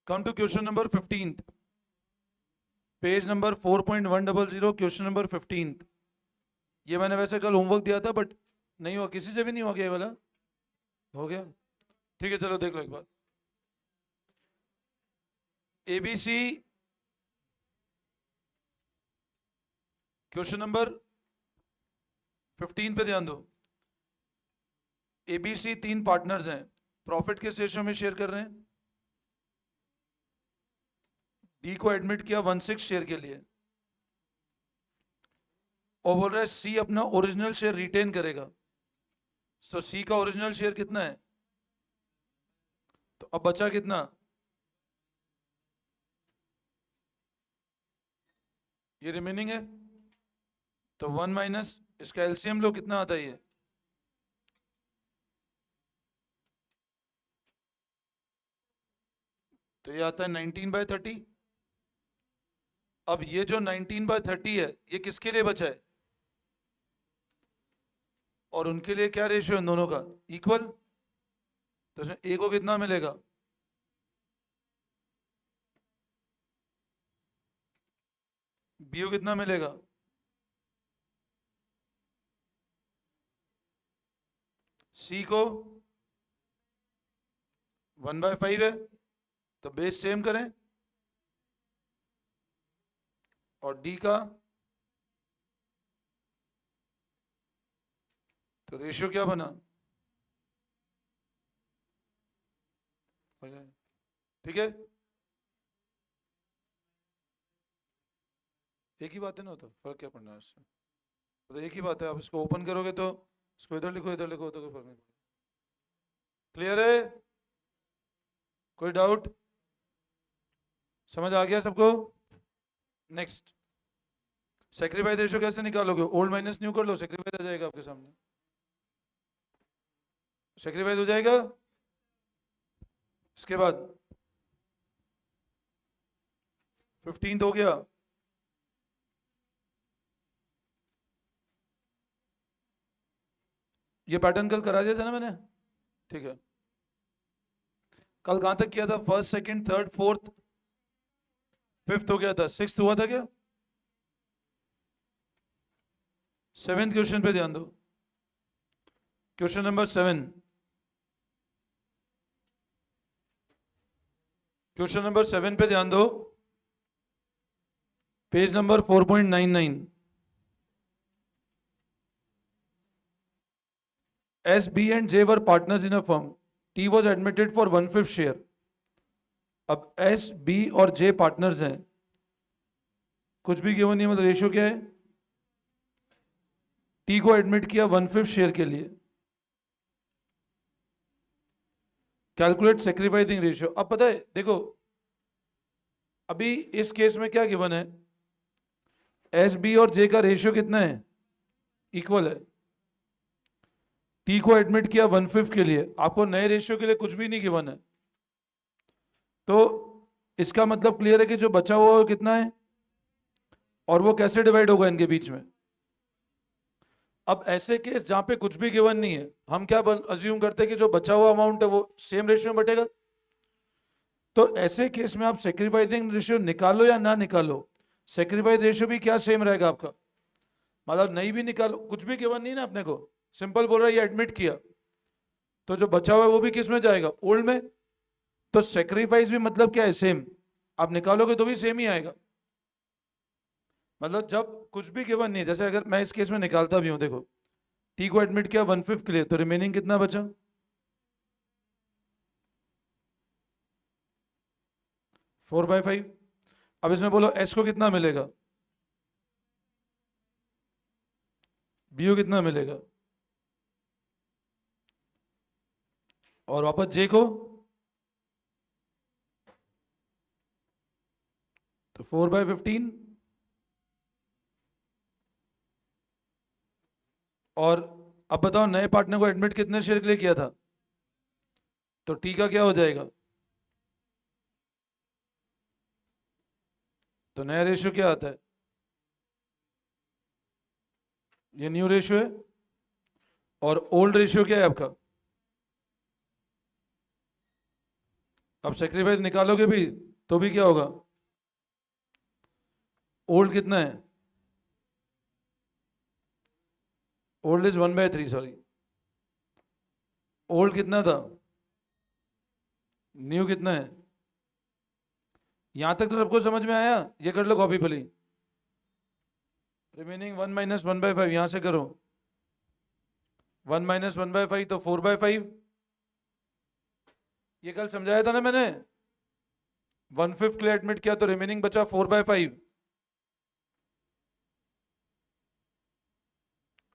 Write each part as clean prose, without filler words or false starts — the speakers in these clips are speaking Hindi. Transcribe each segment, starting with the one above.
Come to question number 15, page number 4.100, question number 15। ये मैंने वैसे कल होमवर्क दिया था बट नहीं हुआ, किसी से भी नहीं हो गया ये वाला। हो गया? ठीक है, चलो देख लो एक बार। एबीसी क्वेश्चन नंबर 15 पे ध्यान दो। एबीसी 3 पार्टनर्स हैं, प्रॉफिट किस रेशियो में शेयर कर रहे हैं? डी को एडमिट किया 1/6 शेयर के लिए और बोल रहा है सी अपना ओरिजिनल शेयर रिटेन करेगा। तो सी का ओरिजिनल शेयर कितना है? तो अब बचा कितना? ये रिमेनिंग है। तो 1 माइनस इसका एलसीएम लो, कितना आता है ये? तो ये आता है 19/30। अब ये जो 19/30 है ये किसके लिए बचा है? और उनके लिए क्या रेशियो है दोनों का? इक्वल। तो इसमें ए को कितना मिलेगा? बी को कितना मिलेगा? सी को 1/5 है, तो बेस सेम करें। और डी का तो रेशियो क्या बना? ठीक है, एक ही बात है ना, तो फर्क क्या पड़ना है इससे? तो एक ही बात है, आप इसको ओपन करोगे तो इसको इधर लिखो इधर लिखो तो कोई फर्क नहीं पड़ेगा। क्लियर है? कोई डाउट? समझ आ गया सबको? नेक्स्ट, सेक्रीफाइस रेशियो कैसे निकालोगे? ओल्ड माइनस न्यू कर लो, सेक्रीफाइस आ जाएगा आपके सामने। सेक्रीफाइस हो जाएगा। इसके बाद 15 हो गया। ये पैटर्न कल करा दिया था ना मैंने, ठीक है। कल कहां तक किया था? First, second, third, fourth, fifth हो गया था, सिक्स्थ हुआ था क्या? 7th क्वेश्चन पे ध्यान दो। क्वेश्चन नंबर 7, क्वेश्चन नंबर 7 पे ध्यान दो, page number 4.99। S, B and J were partners in a firm. T was admitted for 1/5 share. अब S, B और J पार्टनर्स हैं, कुछ भी गिवन नहीं, मतलब रेशियो क्या है? T को एडमिट किया 1/5 शेयर के लिए। Calculate sacrificing ratio. अब पता है देखो, अभी इस केस में क्या गिवन है? एस, बी और जे का रेशियो कितना है? इक्वल है। टी को एडमिट किया 1/5 के लिए, आपको नए रेशियो के लिए कुछ भी नहीं गिवन है, तो इसका मतलब क्लियर है कि जो बचा हुआ है वो कितना है और वो कैसे डिवाइड होगा इनके बीच में। अब ऐसे केस जहां पे कुछ भी गिवन नहीं है, हम क्या अज्यूम करते हैं कि जो बचा हुआ अमाउंट है वो सेम रेशियो में बटेगा। तो ऐसे केस में आप सेक्रीफाइसिंग रेशियो निकालो या ना निकालो, सेक्रीफाइस रेशियो भी क्या सेम रहेगा आपका। मतलब नहीं भी निकालो, कुछ भी गिवन नहीं ना अपने को, सिंपल बोल रहा है ये एडमिट किया, तो जो बचा हुआ है वो भी किस में जाएगा? ओल्ड में। तो सेक्रीफाइस भी मतलब क्या है? सेम। आप निकालोगे तो भी सेम ही आएगा। मतलब जब कुछ भी गिवन नहीं है, जैसे अगर मैं इस केस में निकालता भी हूं, देखो टी को एडमिट किया 1/5 के लिए, तो रिमेनिंग कितना बचा? 4/5। अब इसमें बोलो एस को कितना मिलेगा, बी को कितना मिलेगा, और वापस जे को, तो 4/15। और अब बताओ नए पार्टनर को एडमिट कितने शेयर के लिए किया था? तो टी का क्या हो जाएगा? तो नया रेशियो क्या आता है? ये न्यू रेशियो है। और ओल्ड रेशियो क्या है आपका? अब सेक्रीफाइस निकालोगे भी तो भी क्या होगा? ओल्ड कितना है? Old is 1/3, sorry. ओल्ड कितना था? न्यू कितना है? यहां तक तो सबको समझ में आया? ये कर लो कॉपी भली। रिमेनिंग 1 - 1/5 यहां से करो। 1 - 1/5 तो 4/5। ये कल समझाया था ना मैंने। 1/5 के लिए एडमिट किया तो रिमेनिंग बचा 4/5।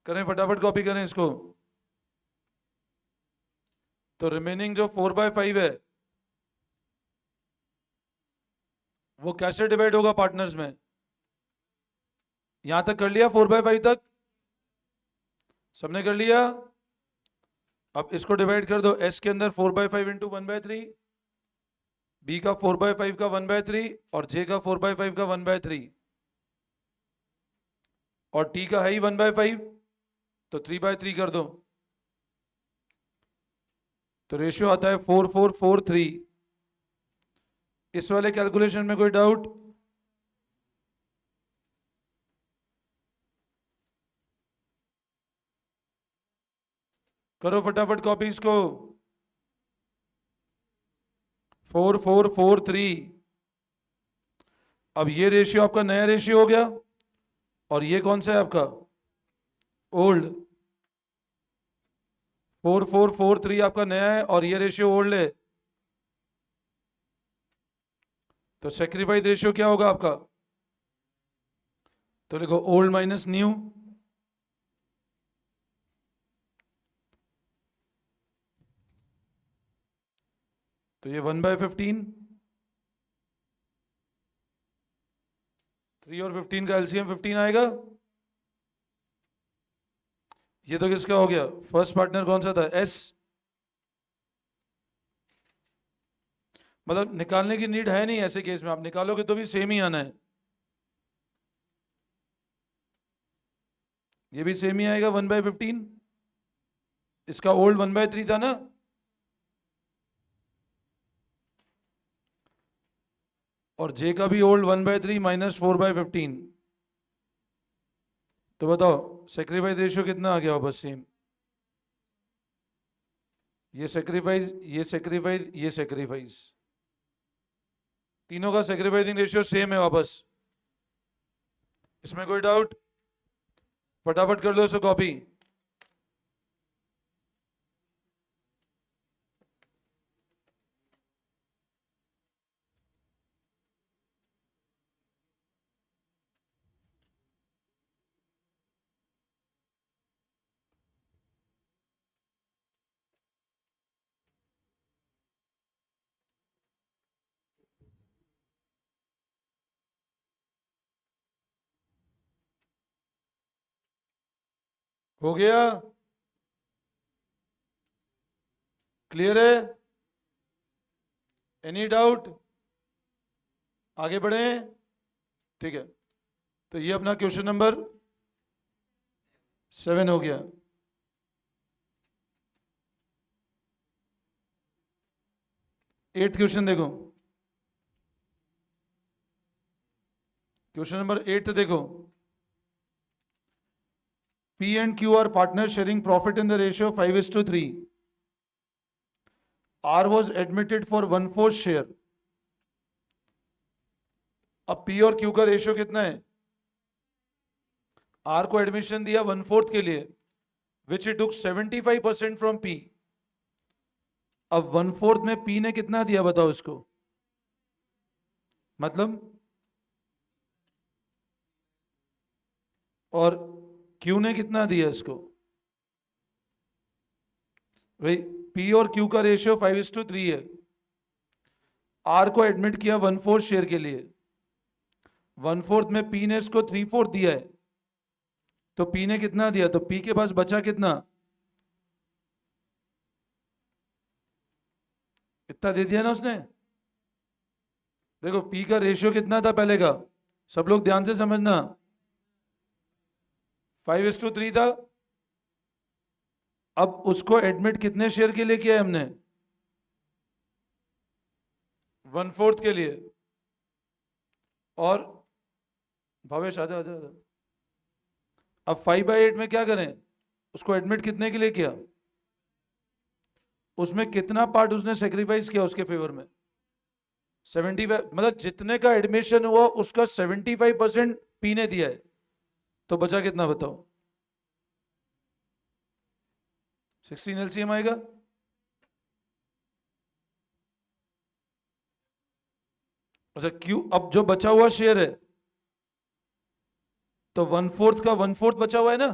करें फटाफट, कॉपी करें इसको। तो रिमेनिंग जो 4/5 है वो कैसे डिवाइड होगा पार्टनर्स में? यहां तक कर लिया? 4/5 तक सबने कर लिया? अब इसको डिवाइड कर दो। एस के अंदर 4/5 इंटू 1/3, बी का 4/5 का 1/3 और जे का 4/5 का 1/3 और टी का है ही 1/5 तो 3/3 कर दो। तो रेशियो आता है 4/4/4/3। इस वाले कैलकुलेशन में कोई डाउट? करो फटाफट कॉपी इसको। 4/4/4/3। अब ये रेशियो आपका नया रेशियो हो गया और ये कौन सा है आपका? ओल्ड। 4/4/4/3 आपका नया है और ये रेशियो ओल्ड है। तो सेक्रीफाइस रेशियो क्या होगा आपका? तो लिखो ओल्ड माइनस न्यू। तो ये 1/15। 3 और 15 का एलसीएम 15 आएगा। ये तो किसका हो गया? फर्स्ट पार्टनर कौन सा था? एस। मतलब निकालने की नीड है नहीं ऐसे केस में, आप निकालोगे तो भी सेम ही आना है। ये भी सेम ही आएगा 1/15। इसका ओल्ड 1/3 था ना। और जे का भी ओल्ड 1/3 माइनस 4/15। तो बताओ सेक्रीफाइस रेशियो कितना आ गया वापस? सेम। ये सेक्रीफाइस, ये सेक्रीफाइस, ये सेक्रीफाइस, तीनों का सेक्रीफाइसिंग रेशियो सेम है वापस। इसमें कोई डाउट? फटाफट कर लो इसको कॉपी। हो गया? क्लियर है? Any doubt? आगे बढ़े? ठीक है। तो ये अपना क्वेश्चन नंबर 7 हो गया। एट्थ क्वेश्चन देखो। क्वेश्चन नंबर 8 देखो। P and Q are partners sharing profit in the ratio 5:3. R was admitted for 1/4 share. अब P और Q का रेशियो कितना है? R को एडमिशन दिया 1/4 के लिए, विच ही टुक 75% फ्रॉम P। अब 1/4 में P ने कितना दिया बताओ इसको? मतलब और Q ने कितना दिया इसको? भाई P और Q का रेशियो 5:3 है। R को एडमिट किया 1/4 शेयर के लिए, 1/4 में P ने इसको 3/4 दिया है। तो P ने कितना दिया? तो P के पास बचा कितना? इतना दे दिया ना उसने। देखो P का रेशियो कितना था पहले का? सब लोग ध्यान से समझना। 5:3 था। अब उसको एडमिट कितने शेयर के लिए किया है हमने? 1/4 के लिए। और भावेश आजा आजा आजा। अब 5/8 में क्या करें, उसको एडमिट कितने के लिए किया, उसमें कितना पार्ट उसने सेक्रीफाइस किया उसके फेवर में, 75, मतलब जितने का एडमिशन हुआ उसका 75% पी ने दिया है, तो बचा कितना बताओ, 16 एलसीएम आएगा। अच्छा क्यू, अब जो बचा हुआ शेयर है तो 1/4 का 1/4 बचा हुआ है ना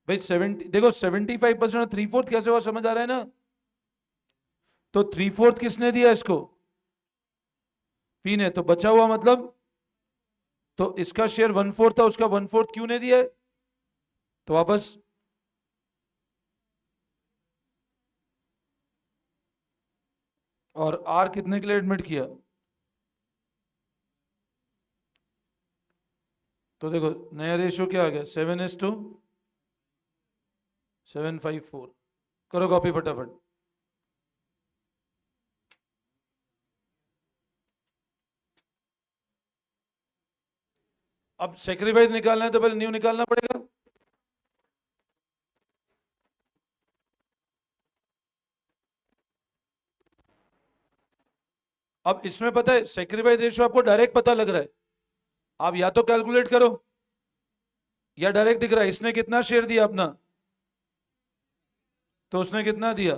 भाई, 70 देखो 75% और 3/4 कैसे हुआ समझ आ रहा है ना, तो 3/4 किसने दिया इसको, पी ने, तो बचा हुआ मतलब, तो इसका शेयर 1/4 था, उसका 1/4 क्यू ने दिया है, तो वापस और आर कितने के लिए एडमिट किया, तो देखो नया रेशियो क्या आ गया, 7:754। करो कॉपी फटाफट। अब सेक्रीफाइस निकालना है तो पहले न्यू निकालना पड़ेगा। अब इसमें पता है सेक्रीफाइस रेशियो आपको डायरेक्ट पता लग रहा है, आप या तो कैलकुलेट करो या डायरेक्ट दिख रहा है, इसने कितना शेयर दिया अपना, तो उसने कितना दिया,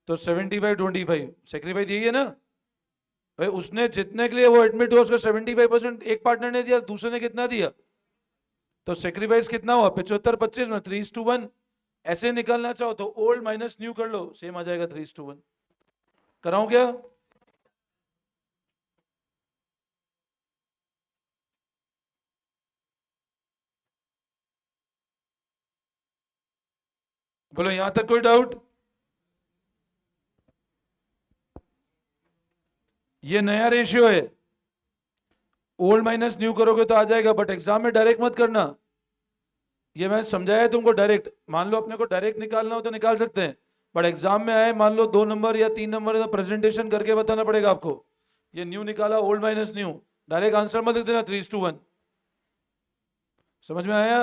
तो 75/25 सेक्रीफाइस यही है ना भाई, उसने जितने के लिए वो एडमिट हुआ उसका 75% एक पार्टनर ने दिया, दूसरे ने कितना दिया, तो सेक्रीफाइस कितना हुआ 75/25 में 3:1। ऐसे निकालना चाहो तो ओल्ड माइनस न्यू कर लो, सेम आ जाएगा 3:1। कराऊं क्या, बोलो यहां तक कोई डाउट, ये नया रेशियो है, ओल्ड माइनस न्यू करोगे तो आ जाएगा, बट एग्जाम में डायरेक्ट मत करना, ये मैं समझाया तुमको डायरेक्ट, मान लो अपने को डायरेक्ट निकालना हो तो निकाल सकते हैं, बट एग्जाम में आए मान लो 2 नंबर या 3 नंबर तो प्रेजेंटेशन करके बताना पड़ेगा आपको, ये न्यू निकाला old minus new, direct answer मत लिख देना 3:1। समझ में आया।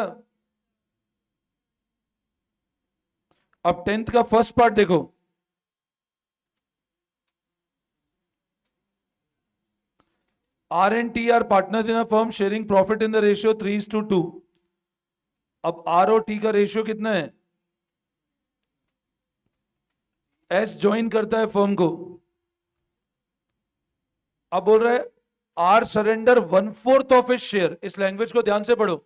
अब 10th का फर्स्ट पार्ट देखो, R and T are partners in a firm sharing profit in the ratio 3:2। अब आर और टी का रेशियो कितना है, एस ज्वाइन करता है फर्म को, अब बोल रहा है R surrender 1/4 of his share, इस लैंग्वेज को ध्यान से पढ़ो,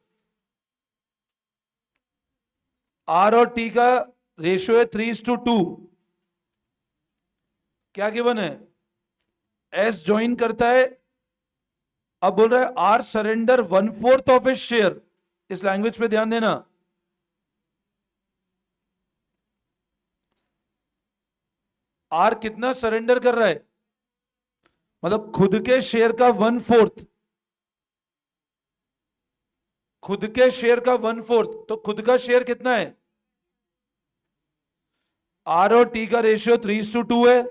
आर और टी का रेशियो है 3:2, क्या गिवन है, एस ज्वाइन करता है, अब बोल रहा है R surrender 1/4 of his share, इस लैंग्वेज पे ध्यान देना, आर कितना सरेंडर कर रहा है, मतलब खुद के शेयर का 1/4, खुद के शेयर का 1/4, तो खुद का शेयर कितना है, आर और टी का रेशियो 3:2 है,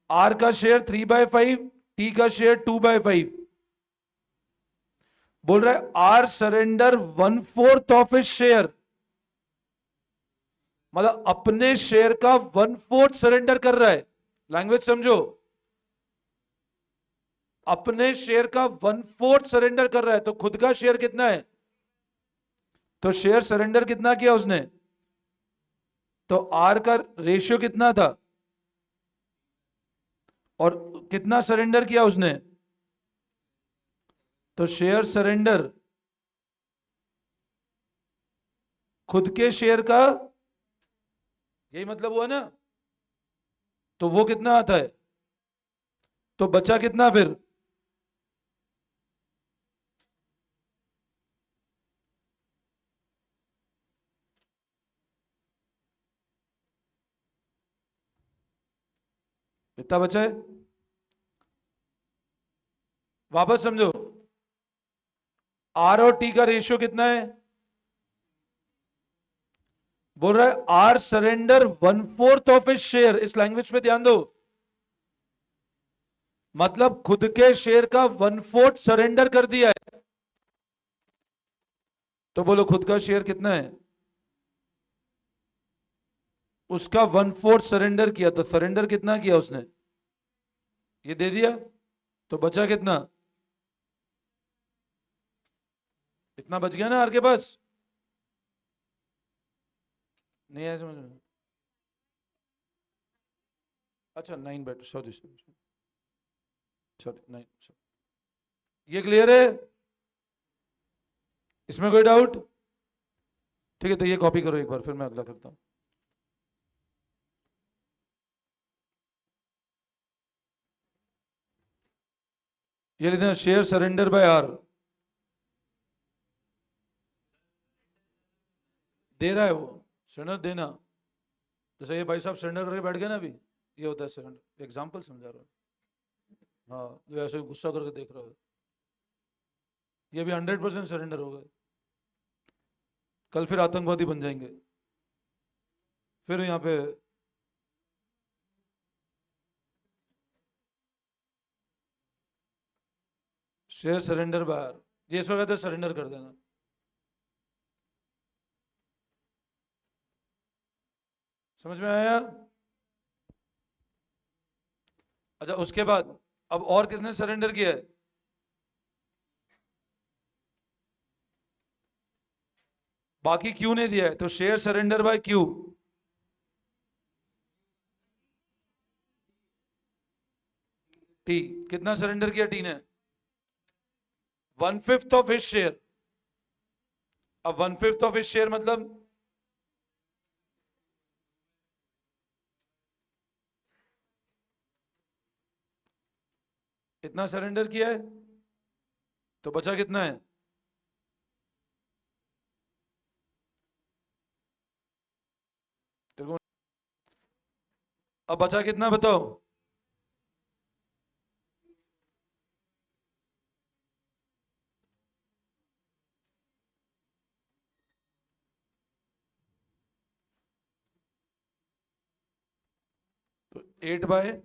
आर का शेयर 3/5, टी का शेयर 2/5, बोल रहा है R surrender 1/4 of his share, मतलब अपने शेयर का 1/4 सरेंडर कर रहा है, लैंग्वेज समझो, अपने शेयर का 1/4 सरेंडर कर रहा है, तो खुद का शेयर कितना है, तो शेयर सरेंडर कितना किया उसने, तो आर का रेशियो कितना था और कितना सरेंडर किया उसने, तो शेयर सरेंडर खुद के शेयर का, यही मतलब हुआ ना, तो वो कितना आता है, तो बचा कितना फिर, कितना बचा है, वापस समझो, आर और टी का रेशियो कितना है, बोल रहा है R surrender 1/4 of his share. इस लैंग्वेज पे ध्यान दो, मतलब खुद के शेयर का 1/4 सरेंडर कर दिया है। तो बोलो खुद का शेयर कितना है? उसका 1/4 सरेंडर किया, तो सरेंडर कितना किया उसने? ये दे दिया, तो बचा कितना? इतना बच गया ना आर के पास। नहीं आया समझ में? अच्छा 9 सॉरी सॉरी सॉरी 9। ये क्लियर है? इसमें कोई डाउट? ठीक है, तो ये कॉपी करो एक बार, फिर मैं अगला करता हूं। ये लिखना शेयर सरेंडर बाय आर। दे रहा है वो, सरेंडर देना। जैसे ये भाई साहब सरेंडर करके बैठ गए ना अभी, ये होता है सरेंडर। एग्जाम्पल समझा रहा हूँ। हाँ, जो ऐसे गुस्सा करके देख रहा है, ये भी 100% सरेंडर हो गए। कल फिर आतंकवादी बन जाएंगे, फिर यहाँ पे। शेयर सरेंडर बाहर, ये सो कहते सरेंडर कर देना। समझ में आया? अच्छा, उसके बाद अब और किसने सरेंडर किया है? बाकी क्यू ने दिया है, तो share surrender by Q. T कितना सरेंडर किया टी ने? 1/5 ऑफ हिज शेयर। अब 1/5 ऑफ हिज शेयर मतलब इतना सरेंडर किया है, तो बचा कितना है? देखो, अब बचा कितना बताओ? तो 8/,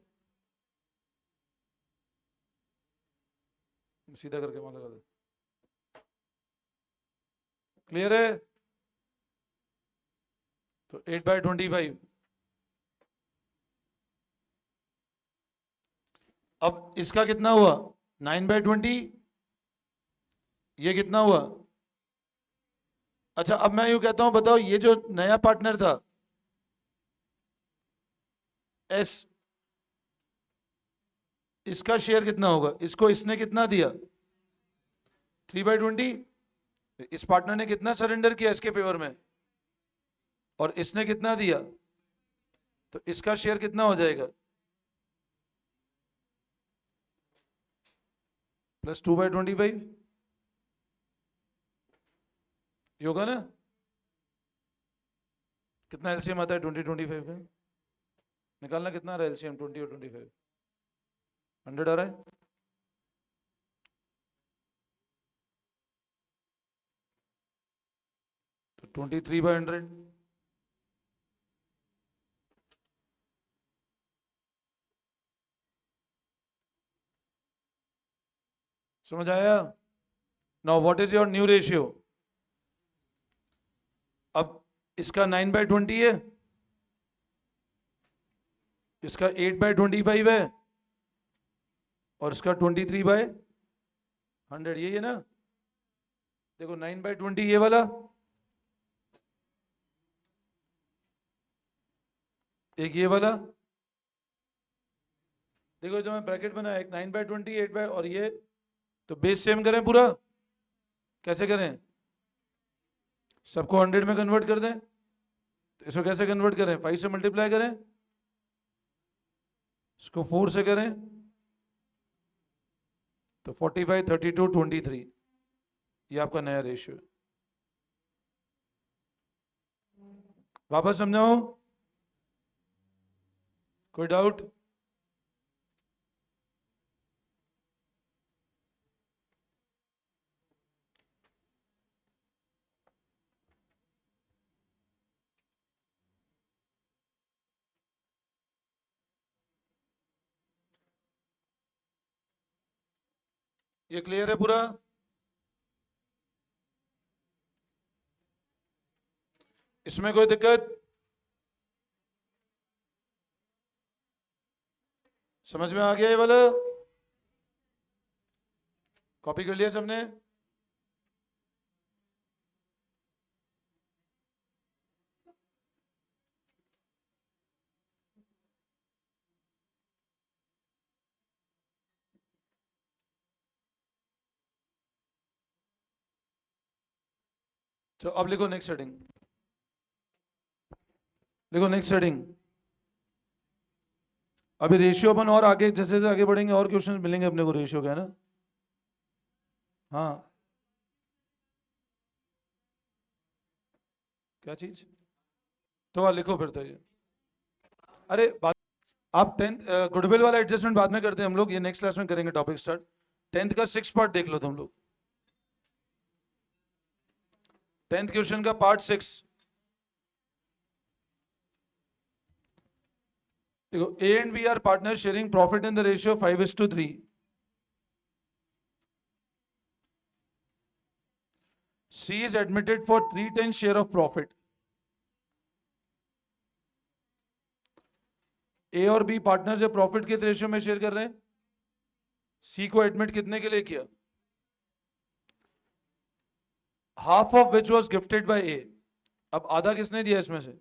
सीधा करके वहां लगा दे। क्लियर है? तो 8/25। अब इसका कितना हुआ? 9/20। ये कितना हुआ? अच्छा, अब मैं यूं कहता हूं, बताओ ये जो नया पार्टनर था एस, इसका शेयर कितना होगा? इसको इसने कितना दिया? 3/20। इस पार्टनर ने कितना सरेंडर किया इसके फेवर में, और इसने कितना दिया? तो इसका शेयर कितना हो जाएगा? +2/25। ये होगा ना? कितना एलसीएम आता है 20-25 का? निकालना कितना आ रहा है एलसीएम 20 और 25? 100 आ रहा है। तो 23/100। समझ आया? Now what is your new ratio? अब इसका 9/20 है, इसका 8/25 है, और इसका 23/100, यही है ना? देखो 9/20 ये वाला, एक ये वाला। देखो जो मैं ब्रैकेट बनाया, एक 9/20, 8/, और ये। तो बेस सेम करें पूरा, कैसे करें? सबको 100 में कन्वर्ट कर दें। तो इसको कैसे कन्वर्ट करें? 5 से मल्टीप्लाई करें, इसको 4 से करें, तो 45, 32, 23। ये आपका नया रेशियो है। वापस समझाओ? कोई डाउट? ये क्लियर है पूरा? इसमें कोई दिक्कत? समझ में आ गया ये वाला? कॉपी कर लिया सबने? तो अब लिखो नेक्स्ट हेडिंग, लिखो नेक्स्ट हेडिंग। अभी रेशियो अपन और आगे जैसे जैसे आगे बढ़ेंगे और क्वेश्चन मिलेंगे अपने को रेशियो के, है ना? हाँ, क्या चीज? तो लिखो फिर तो ये, अरे बात, आप 10th गुडविल वाला एडजस्टमेंट बाद में करते हैं हम लोग, ये नेक्स्ट क्लास में करेंगे टॉपिक स्टार्ट। 10th का 6 पार्ट देख लो तुम लोग, 10th क्वेश्चन का पार्ट 6 देखो। A and B are partner sharing profit in the ratio 5:3। C is admitted for 3/10 share of profit. A और बी पार्टनर जो प्रॉफिट किस रेशियो में शेयर कर रहे हैं? सी को एडमिट कितने के लिए किया? Half of which was gifted by A. अब आधा किसने दिया इसमें से?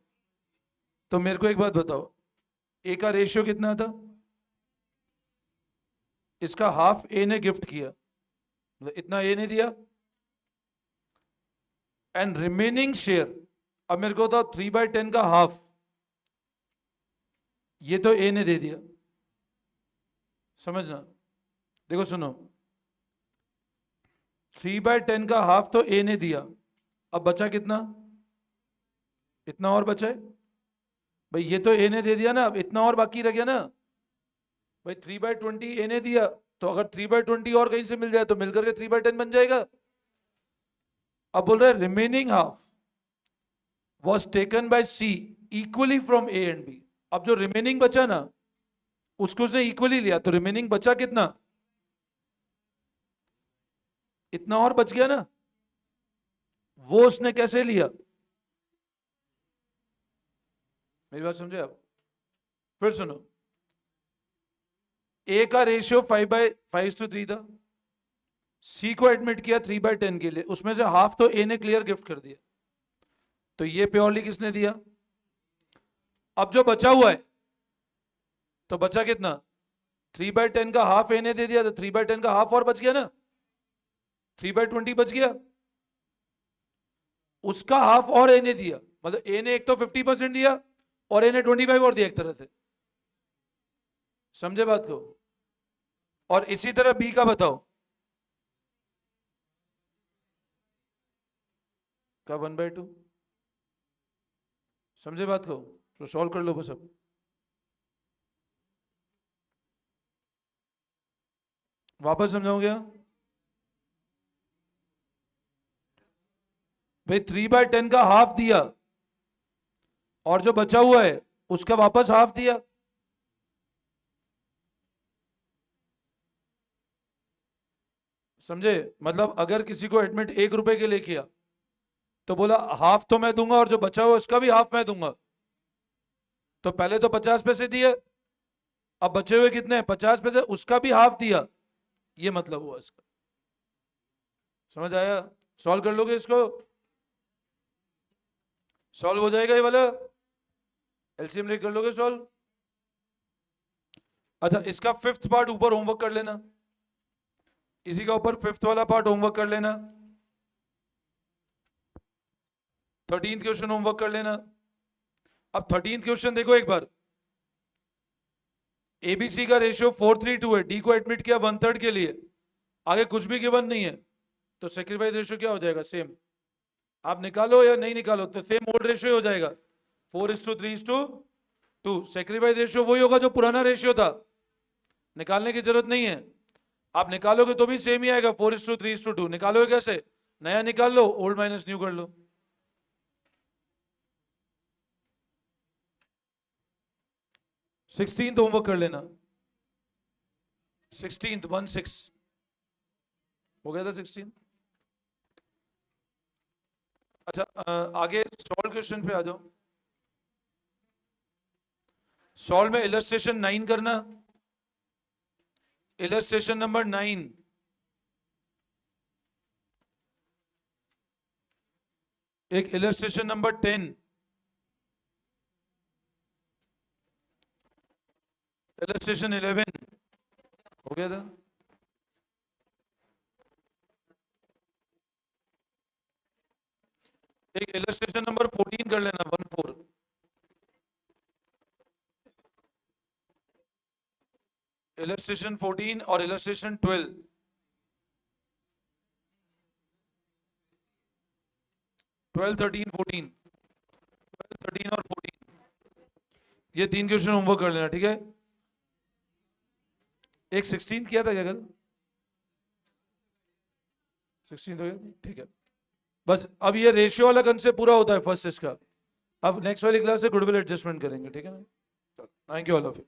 तो मेरे को एक बात बताओ, ए का रेशियो कितना था? इसका हाफ ए ने गिफ्ट किया, मतलब इतना ए ने दिया, एंड रिमेनिंग शेयर, अब मेरे को बताओ 3/10 का हाफ, ये तो ए ने दे दिया। समझना, देखो सुनो, 3/10 का हाफ तो ए ने दिया, अब बचा कितना? इतना और बचा है भाई, ये तो ए ने दे दिया ना, अब इतना और बाकी रह गया ना भाई। 3/20 ए ने दिया, तो अगर 3/20 और कहीं से मिल जाए तो मिलकर के 3/10 बन जाएगा। अब बोल रहे remaining half was taken by C equally from A and B. अब जो रिमेनिंग बचा ना, उसको उसने इक्वली लिया, तो रिमेनिंग बचा कितना? इतना और बच गया ना, वो उसने कैसे लिया? मेरी बात समझे आप? फिर सुनो, ए का रेशियो 5/5:3 था, सी को एडमिट किया 3/10 के लिए, उसमें से हाफ तो ए ने क्लियर गिफ्ट कर दिया, तो ये प्योरली किसने दिया? अब जो बचा हुआ है, तो बचा कितना? 3/10 का हाफ ए ने दे दिया, तो 3/10 का हाफ और बच गया ना, 3/20 बच गया। उसका हाफ और ए ने दिया, मतलब ए ने एक तो 50% दिया और ए ने 25 और दिया एक तरह से। समझे बात को? और इसी तरह बी का बताओ, का 1/2। समझे बात को? तो सॉल्व कर लो बस अब। वापस समझाओ क्या भाई? 3/10 का हाफ दिया और जो बचा हुआ है उसका वापस हाफ दिया। समझे? मतलब अगर किसी को एडमिट 1 रुपए के लिए किया, तो बोला हाफ तो मैं दूंगा और जो बचा हुआ उसका भी हाफ मैं दूंगा, तो पहले तो 50 पैसे दिए, अब बचे हुए कितने? 50 पैसे, उसका भी हाफ दिया, ये मतलब हुआ इसका। समझ आया? सॉल्व कर लोगे इसको? सॉल्व हो जाएगा ये वाला? एलसीएम लेकर कर लोगे सॉल्व? अच्छा, इसका 5th पार्ट ऊपर होमवर्क कर लेना, इसी का ऊपर 5th वाला पार्ट होमवर्क कर लेना, 13th क्वेश्चन होमवर्क कर लेना। अब 13th क्वेश्चन देखो एक बार, एबीसी का रेशियो 4:3:2 है, डी को एडमिट किया 1/3 के लिए, आगे कुछ भी गिवन नहीं है, तो सेक्रीफाइस रेशियो क्या हो जाएगा? सेम। आप निकालो या नहीं निकालो तो सेम ओल्ड रेशियो हो जाएगा, 4:3:2। सेक्रीफाइस रेशियो वही होगा जो पुराना रेशियो था, निकालने की जरूरत नहीं है। आप निकालोगे तो भी सेम ही आएगा, 4:3:2। निकालोगे कैसे? नया निकाल लो, ओल्ड माइनस न्यू कर लो। 16th होमवर्क कर लेना, 16th 1/6। हो गया था 16। अच्छा आगे सॉल्व क्वेश्चन पे आ जाओ। सॉल्व में इलस्ट्रेशन 9 करना, इलस्ट्रेशन नंबर 9। एक इलस्ट्रेशन नंबर 10, इलस्ट्रेशन 11 हो गया था। एक इलस्ट्रेशन नंबर 14 कर लेना, 14। इलस्ट्रेशन 14 और इलस्ट्रेशन 12। 12, 13, 14, 12, 13 और 14, ये 3 क्वेश्चन होमवर्क कर लेना, ठीक है। एक 16 किया था क्या कल? 16 हो गया, ठीक है। बस अब ये रेशियो वाला कंसेप्ट पूरा होता है फर्स्ट इसका। अब नेक्स्ट वाली क्लास से गुडविल एडजस्टमेंट करेंगे, ठीक है ना। Thank you all of you.